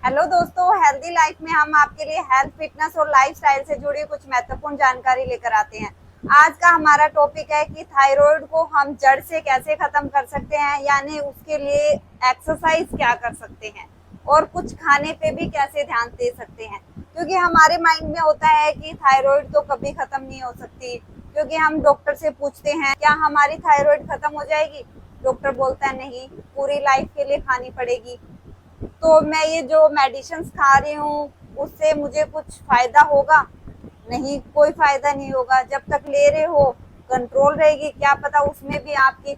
Hello दोस्तों, healthy life में हम आपके लिए हेल्थ, फिटनेस और लाइफस्टाइल से जुड़ी कुछ महत्वपूर्ण जानकारी लेकर आते हैं। आज का हमारा टॉपिक है कि थायराइड को हम जड़ से कैसे खत्म कर सकते हैं, यानी उसके लिए एक्सरसाइज क्या कर सकते हैं और कुछ खाने पे भी कैसे ध्यान दे सकते हैं। क्योंकि हमारे माइंड में होता है कि थायराइड तो कभी खत्म नहीं हो सकती, क्योंकि हम डॉक्टर से पूछते हैं क्या हमारी थायराइड खत्म हो जाएगी। डॉक्टर बोलता है नहीं, पूरी लाइफ के लिए खानी पड़ेगी। तो मैं ये जो मेडिसिन खा रही हूँ उससे मुझे कुछ फायदा होगा? नहीं, कोई फायदा नहीं होगा। जब तक ले रहे हो कंट्रोल रहेगी, क्या पता उसमें भी आपकी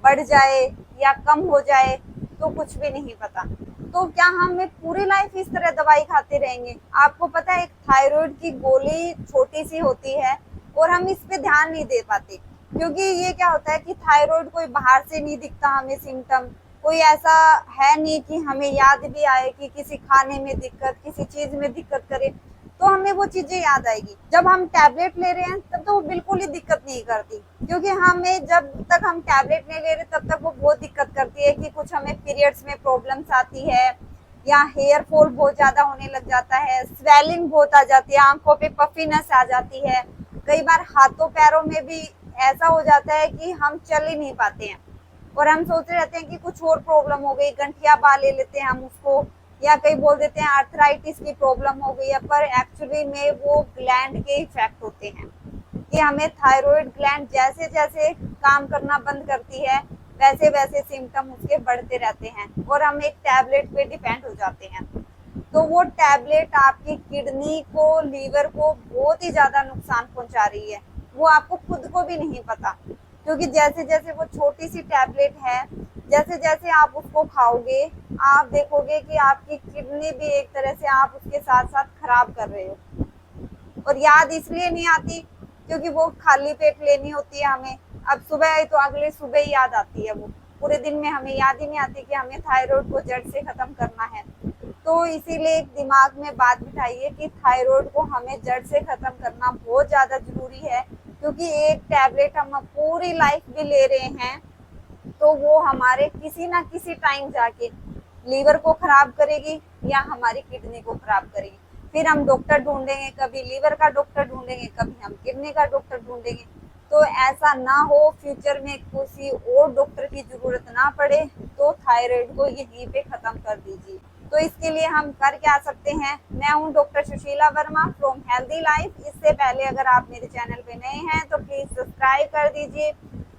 बढ़ जाए या कम हो जाए, तो कुछ भी नहीं पता। तो क्या हम पूरी लाइफ इस तरह दवाई खाते रहेंगे? आपको पता है एक थायराइड की गोली छोटी सी होती है और हम इस पे ध्यान नहीं दे पाते, क्योंकि ये क्या होता है कि थायराइड कोई बाहर से नहीं दिखता हमें सिम्टम। कोई ऐसा है नहीं कि हमें याद भी आए कि किसी खाने में दिक्कत, किसी चीज में दिक्कत करे तो हमें वो चीजें याद आएगी। जब हम टैबलेट ले रहे हैं तब तो वो बिल्कुल ही दिक्कत नहीं करती, क्योंकि हमें जब तक हम टैबलेट नहीं ले रहे तब तक वो बहुत दिक्कत करती है कि कुछ हमें पीरियड्स में प्रॉब्लम्स आती है या हेयर फॉल बहुत ज्यादा होने लग जाता है, स्वेलिंग बहुत आ जाती है, आंखों पे पफीनेस आ जाती है। कई बार हाथों पैरों में भी ऐसा हो जाता है कि हम चल ही नहीं पाते हैं और हम सोचते रहते हैं कि कुछ और प्रॉब्लम हो गई, गंठिया बाल ले लेते हैं हम उसको, या कई बोल देते हैं आर्थराइटिस की प्रॉब्लम हो गई है, पर एक्चुअली में वो ग्लैंड के इफेक्ट होते हैं कि हमें थायराइड ग्लैंड जैसे जैसे काम करना बंद करती है वैसे वैसे सिम्टम उसके बढ़ते रहते हैं और हम एक टैबलेट पे डिपेंड हो जाते हैं। तो वो टैबलेट आपकी किडनी को, लीवर को बहुत ही ज्यादा नुकसान पहुंचा रही है। वो आपको खुद को भी नहीं पता, क्योंकि जैसे जैसे वो छोटी सी टैबलेट है, जैसे जैसे आप उसको खाओगे आप देखोगे कि आपकी किडनी भी एक तरह से आप उसके साथ साथ खराब कर रहे हो। और याद इसलिए नहीं आती क्योंकि वो खाली पेट लेनी होती है हमें। अब सुबह आई तो अगले सुबह ही याद आती है, वो पूरे दिन में हमें याद ही नहीं आती कि हमें थायराइड को जड़ से खत्म करना है। तो इसीलिए एक दिमाग में बात बिठाइए कि थायराइड को हमें जड़ से खत्म करना बहुत ज्यादा जरूरी है, क्योंकि एक टैबलेट हम पूरी लाइफ भी ले रहे हैं तो वो हमारे किसी ना किसी टाइम जाके लीवर को खराब करेगी या हमारी किडनी को खराब करेगी। फिर हम डॉक्टर ढूंढेंगे, कभी लीवर का डॉक्टर ढूंढेंगे, कभी हम किडनी का डॉक्टर ढूंढेंगे। तो ऐसा ना हो फ्यूचर में किसी और डॉक्टर की जरूरत ना पड़े, तो थायराइड को यहीं पे खत्म कर दीजिए। तो इसके लिए हम कर क्या सकते हैं? मैं हूँ doctor Sushila Verma from healthy life. इससे पहले अगर आप मेरे चैनल पे नए हैं तो प्लीज सब्सक्राइब कर दीजिए,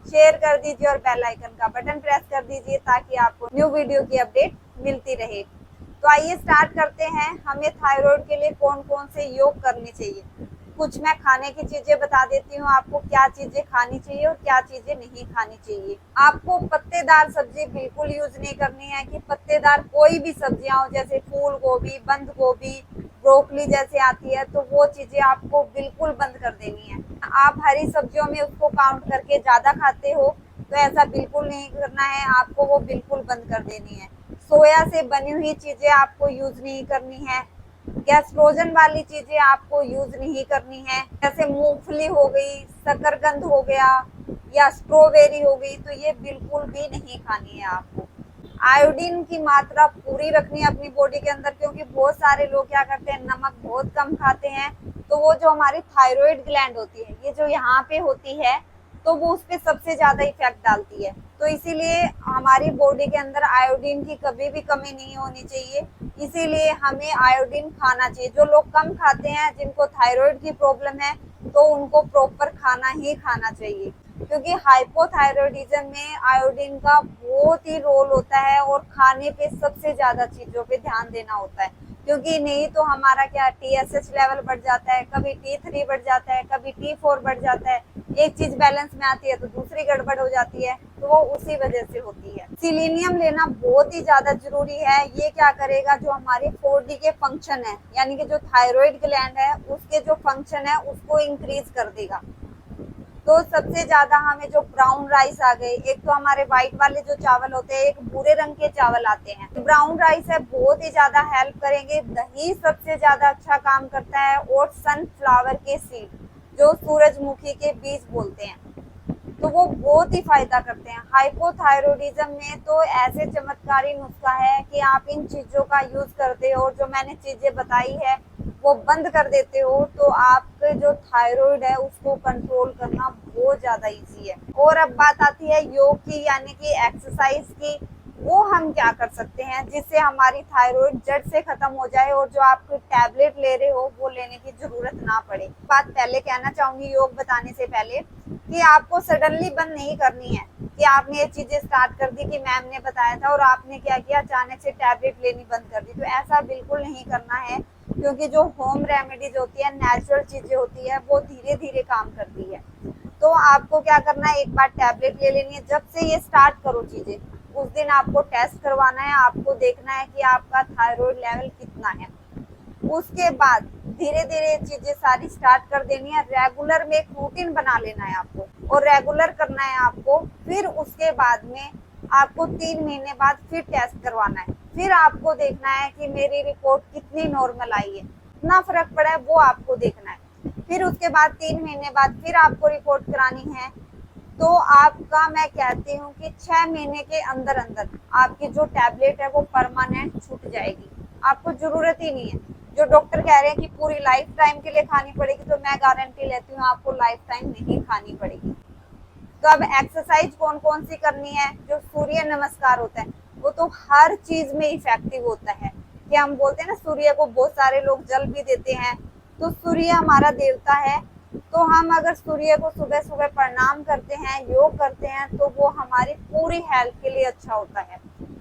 शेयर कर दीजिए और बेल आइकन का बटन प्रेस कर दीजिए ताकि आपको न्यू वीडियो की अपडेट मिलती रहे। तो आइए स्टार्ट करते हैं। हमें थायराइड के लिए कौन कौन से योग करने चाहिए। कुछ मैं खाने की चीजें बता देती हूँ आपको, क्या चीजें खानी चाहिए और क्या चीजें नहीं खानी चाहिए। आपको पत्तेदार सब्जी बिल्कुल यूज नहीं करनी है, कि पत्तेदार कोई भी सब्जियां हो जैसे फूल गोभी, बंद गोभी, ब्रोकली जैसे आती है, तो वो चीजें आपको बिल्कुल बंद कर देनी है। आप हरी सब्जियों में उसको काउंट करके ज्यादा खाते हो तो ऐसा बिल्कुल नहीं करना है, आपको वो बिल्कुल बंद कर देनी है। सोया से बनी हुई चीजें आपको यूज नहीं करनी है। गैस्ट्रोजन वाली चीजें आपको यूज नहीं करनी है, जैसे मूंगफली हो गई, शकरकंद हो गया या स्ट्रॉबेरी हो गई, तो ये बिल्कुल भी नहीं खानी है आपको। आयोडीन की मात्रा पूरी रखनी है अपनी बॉडी के अंदर, क्योंकि बहुत सारे लोग क्या करते हैं, नमक बहुत कम खाते हैं, तो वो जो हमारी थायराइड ग्लैंड होती है, ये जो यहाँ पे होती है, तो वो उस पर सबसे ज्यादा इफेक्ट डालती है। तो इसीलिए हमारी बॉडी के अंदर आयोडीन की कभी भी कमी नहीं होनी चाहिए, इसीलिए हमें आयोडीन खाना चाहिए। जो लोग कम खाते हैं, जिनको थायराइड की प्रॉब्लम है, तो उनको प्रॉपर खाना ही खाना चाहिए, क्योंकि हाइपोथायरॉयडिज्म में आयोडीन का बहुत ही रोल होता है और खाने पे सबसे ज्यादा चीजों पे ध्यान देना होता है, क्योंकि नहीं तो हमारा क्या TSH लेवल बढ़ जाता है, कभी T3 बढ़ जाता है, कभी T4 बढ़ जाता है। एक चीज बैलेंस में आती है तो दूसरी गड़बड़ हो जाती है, तो वो उसी वजह से होती है। सिलीनियम लेना बहुत ही ज्यादा जरूरी है। ये क्या करेगा, जो हमारे 4D के फंक्शन है, यानी कि जो थायराइड ग्लैंड है उसके जो फंक्शन है उसको इंक्रीज कर देगा। तो सबसे ज्यादा हमें जो ब्राउन राइस आ गए, एक तो हमारे व्हाइट वाले जो चावल होते हैं, एक भूरे रंग के चावल आते हैं, ब्राउन राइस है बहुत ही ज्यादा हेल्प करेंगे। दही सबसे ज्यादा अच्छा काम करता है, और सनफ्लावर के सीड जो सूरजमुखी के बीज बोलते हैं, तो वो बहुत ही फायदा करते हैं। हाइपोथायरॉयडिज्म में तो ऐसे चमत्कारी नुस्खा है कि आप इन चीजों का यूज करते हो, जो मैंने चीजें बताई है वो बंद कर देते हो, तो आपके जो थायराइड है उसको कंट्रोल करना बहुत ज्यादा इजी है। और अब बात आती है योग की, यानी कि एक्सरसाइज की। वो हम क्या कर सकते हैं जिससे हमारी थायराइड जड़ से खत्म हो जाए और जो आप टैबलेट ले रहे हो वो लेने की जरूरत ना पड़े। बात पहले कहना चाहूंगी योग बताने से पहले कि आपको सडनली बंद नहीं करनी है कि आपने ये चीजें स्टार्ट कर दी कि मैम ने बताया था और आपने क्या किया, अचानक से टैबलेट लेनी बंद कर दी। तो ऐसा बिल्कुल नहीं करना है, क्योंकि जो होम रेमेडीज होती है, नेचुरल चीजें होती है, वो धीरे धीरे काम करती है। तो आपको क्या करना है, एक बार टैबलेट ले लेनी है। जब से ये स्टार्ट करो चीजें, उस दिन आपको टेस्ट करवाना है, आपको देखना है कि आपका थायराइड लेवल कितना है। उसके बाद धीरे धीरे चीजें सारी स्टार्ट कर देनी है। रेगुलर में एक रूटीन बना लेना है आपको, और रेगुलर करना है आपको। फिर उसके बाद में आपको 3 महीने बाद फिर टेस्ट करवाना है। फिर आपको देखना है कि मेरी रिपोर्ट कितनी नॉर्मल आई है, कितना फर्क पड़ा है, वो आपको देखना है। फिर उसके बाद 3 महीने बाद फिर आपको रिपोर्ट करानी है। तो आपका, मैं कहती हूँ कि 6 महीने के अंदर अंदर आपकी जो टैबलेट है वो परमानेंट छूट जाएगी। आपको जरूरत ही नहीं है। जो डॉक्टर कह रहे हैं कि पूरी लाइफ टाइम के लिए खानी पड़ेगी, तो मैं गारंटी लेती हूँ आपको लाइफ टाइम नहीं खानी पड़ेगी। तो अब एक्सरसाइज कौन कौन सी करनी है, जो सूर्य नमस्कार होता है वो तो हर चीज में इफेक्टिव होता है। कि हम बोलते हैं ना, सूर्य को बहुत सारे लोग जल भी देते हैं, तो सूर्य हमारा देवता है। तो हम अगर सूर्य को सुबह सुबह प्रणाम करते हैं, योग करते हैं, तो वो हमारी पूरी हेल्थ के लिए अच्छा होता है।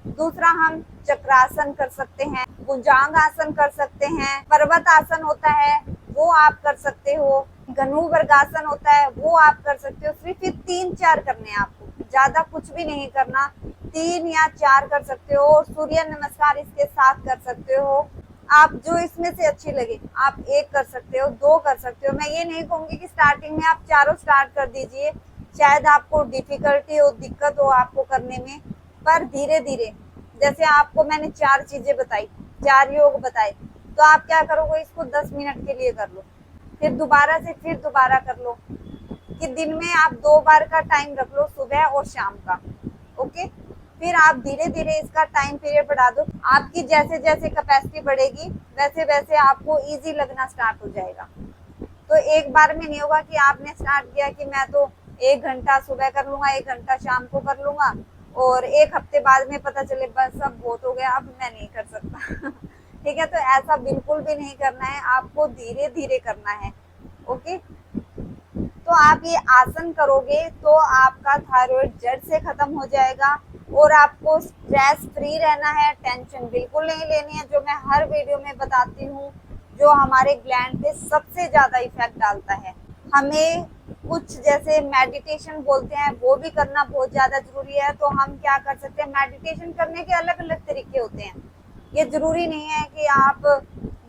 दूसरा, हम चक्रासन कर सकते हैं, भुजंग आसन कर सकते हैं, पर्वत आसन होता है वो आप कर सकते हो, धनुर्वर्गासन होता है वो आप कर सकते हो। सिर्फ ये 3-4 करने हैं आपको, ज्यादा कुछ भी नहीं करना। 3 या 4 कर सकते हो, और सूर्य नमस्कार इसके साथ कर सकते हो। आप जो इसमें से अच्छी लगे, आप 1 कर सकते हो, 2 कर सकते हो। मैं ये नहीं कहूंगी कि स्टार्टिंग में आप चारों स्टार्ट कर दीजिए, शायद आपको डिफिकल्टी हो, दिक्कत हो आपको करने में। पर धीरे धीरे, जैसे आपको मैंने 4 चीजें बताई, 4 योग बताए, तो आप क्या करोगे, इसको 10 मिनट के लिए कर लो, फिर दोबारा से फिर दोबारा कर लो। कि दिन में आप 2 बार का टाइम रख लो, सुबह और शाम का। ओके, फिर आप धीरे धीरे इसका टाइम पीरियड बढ़ा दो। आपकी जैसे जैसे कैपेसिटी बढ़ेगी, वैसे वैसे आपको इजी लगना स्टार्ट हो जाएगा। तो एक बार में नहीं होगा कि आपने स्टार्ट किया कि मैं तो 1 घंटा सुबह कर लूंगा, 1 घंटा शाम को कर लूंगा, और 1 हफ्ते बाद में पता चले बस अब बहुत हो गया, अब मैं नहीं कर सकता। ठीक है, तो ऐसा बिल्कुल भी नहीं करना है, आपको धीरे धीरे करना है। ओके, तो आप ये आसन करोगे तो आपका थायराइड जड़ से खत्म हो जाएगा, और आपको स्ट्रेस फ्री रहना है, टेंशन बिल्कुल नहीं लेनी है। जो मैं हर वीडियो में बताती हूँ, जो हमारे ग्लैंड पे सबसे ज्यादा इफेक्ट डालता है। हमें कुछ जैसे मेडिटेशन बोलते हैं, वो भी करना बहुत ज्यादा जरूरी है। तो हम क्या कर सकते हैं, मेडिटेशन करने के अलग अलग तरीके होते हैं। ये जरूरी नहीं है कि आप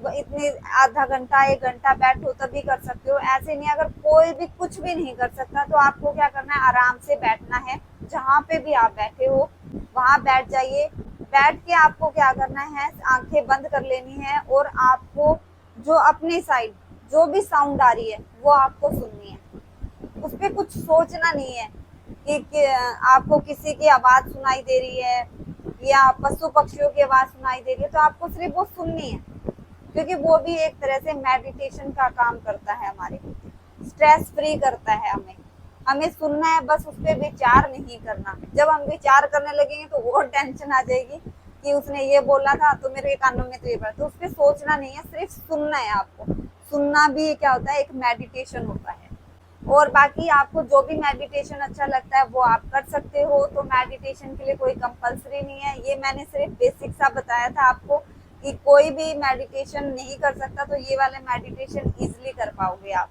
इतने आधा घंटा 1 घंटा बैठो तभी कर सकते हो, ऐसे नहीं। अगर कोई भी कुछ भी नहीं कर सकता, तो आपको क्या करना है, आराम से बैठना है। जहाँ पे भी आप बैठे हो वहां बैठ जाइए। बैठ के आपको क्या करना है, आंखें बंद कर लेनी है, और आपको जो अपनी साइड जो भी साउंड आ रही है वो आपको सुननी है। उस पर कुछ सोचना नहीं है कि आपको किसी की आवाज सुनाई दे रही है या पशु पक्षियों की आवाज सुनाई दे रही है, तो आपको सिर्फ वो सुननी है, क्योंकि वो भी एक तरह से मेडिटेशन का काम करता है, हमारे स्ट्रेस फ्री करता है। हमें सुनना है, बस उस पर विचार नहीं करना। जब हम विचार करने लगेंगे तो और टेंशन आ जाएगी कि उसने ये बोला था तो मेरे कानों में तो ये पड़ा, तो उस पर सोचना नहीं है, सिर्फ सुनना है। आपको सुनना भी क्या होता है, एक मेडिटेशन होता है। और बाकी आपको जो भी मेडिटेशन अच्छा लगता है वो आप कर सकते हो। तो मेडिटेशन के लिए कोई कंपलसरी नहीं है, ये मैंने सिर्फ बेसिक सा बताया था आपको कि कोई भी मेडिटेशन नहीं कर सकता, तो ये वाले मेडिटेशन इजीली कर पाओगे आप।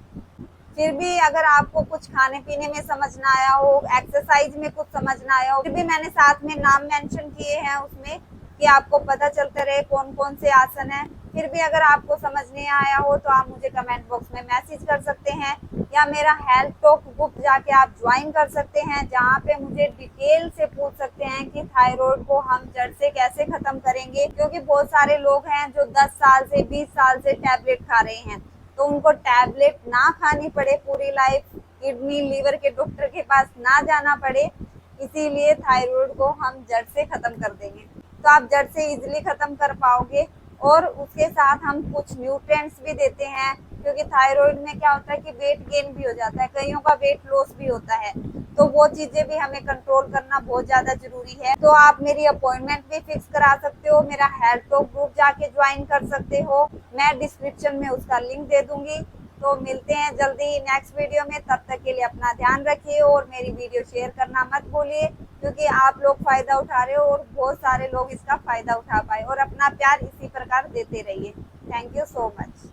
फिर भी अगर आपको कुछ खाने पीने में समझ ना आया हो, एक्सरसाइज में कुछ समझ ना आया हो, फिर भी मैंने साथ में नाम मेंशन किए हैं उसमें, कि आपको पता चलता रहे कौन कौन से आसन है। फिर भी अगर आपको समझ नहीं आया हो तो आप मुझे कमेंट बॉक्स में मैसेज कर सकते हैं, या मेरा हेल्थ टॉक ग्रुप जाके आप ज्वाइन कर सकते हैं, जहाँ पे मुझे डिटेल से पूछ सकते हैं कि थायराइड को हम जड़ से कैसे खत्म करेंगे। क्योंकि बहुत सारे लोग हैं जो 10 साल से 20 साल से टैबलेट खा रहे हैं, तो उनको टैबलेट ना खानी पड़े पूरी लाइफ, किडनी लीवर के डॉक्टर के पास ना जाना पड़े, इसीलिए थायराइड को हम जड़ से खत्म कर देंगे। तो आप जड़ से इजीली खत्म कर पाओगे। और उसके साथ हम कुछ न्यूट्रिएंट्स भी देते हैं, क्योंकि थायराइड में क्या होता है कि वेट गेन भी हो जाता है, कईयों का वेट लॉस भी होता है, तो वो चीजें भी हमें कंट्रोल करना बहुत ज्यादा जरूरी है। तो आप मेरी अपॉइंटमेंट भी फिक्स करा सकते हो, मेरा हेल्थ टॉक ग्रुप जाके ज्वाइन कर सकते हो, मैं डिस्क्रिप्शन में उसका लिंक दे दूंगी। तो मिलते हैं जल्दी नेक्स्ट वीडियो में, तब तक के लिए अपना ध्यान रखिए और मेरी वीडियो शेयर करना मत भूलिए, क्योंकि आप लोग फायदा उठा रहे हो और बहुत सारे लोग इसका फायदा उठा पाए, और अपना प्यार इसी प्रकार देते रहिए। Thank you so much.